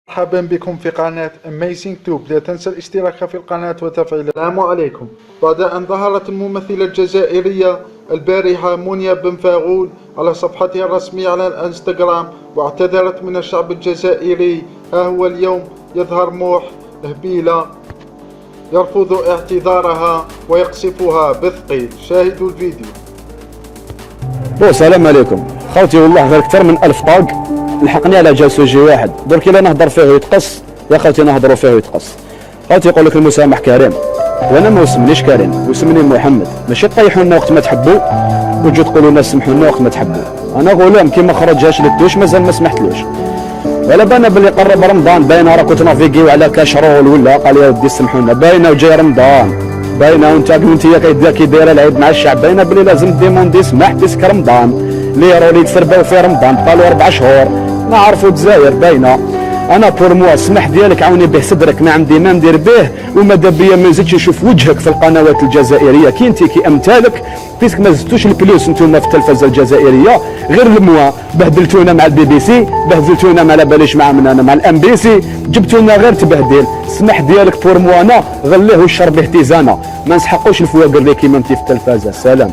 مرحبا بكم في قناة Amazing Tube. لا تنسى الاشتراك في القناة وتفعيل. السلام عليكم. بعد أن ظهرت الممثلة الجزائرية البارحة منيا بن فاغول على صفحتها الرسمية على الانستغرام واعتذرت من الشعب الجزائري، ها هو اليوم يظهر موح هبيلة يرفض اعتذارها ويقصفها بالثقيل. شاهدوا الفيديو. السلام عليكم خوتي، والله غير اكثر من 1000 طاق لحقني على جاسوجي واحد، درك الا نهضر فيه ويتقص يا خوتي نهضروا فيه ويتقص. خوتي يقول لك المسامح كريم، وانا ما اسمنيش كريم واسمني محمد. ماشي طيحوا لنا وقت ما تحبوا وتجوا تقولوا لنا سمحوا لنا وقت ما تحبوا. انا غلام كي ما خرجهاش للدوش مازال ما سمحتلوش، ولا بانا باللي قرب رمضان، باينه راه كنت نافيكيو على كاشرول ولا قال يا ودي سمحوا لنا، باينه وجاي رمضان، باينه وانت كي دايره العيد مع الشعب، باينه بلي لازم ديموندي سماح ديسك رمضان اللي راهو يتسرباو في رمضان بقالو 4 شهور نعرفوا الجزائر باينه. انا بور موا السماح ديالك عاوني به صدرك، ما عندي ما ندير به، وماذا بيا ما نزيدش نشوف وجهك في القنوات الجزائريه كي انت كي امثالك، بيسك ما زدتوش البلوس نتوما في التلفزه الجزائريه، غير الموا بهدلتونا مع البي بي سي، بهدلتونا ما على باليش مع من انا مع الام بي سي، جبتونا غير تبهدل. السماح ديالك بور موا انا غليه وشرب به تيزانه، ما نسحقوش الفواقر اللي كيما انت في التلفزه. سلام.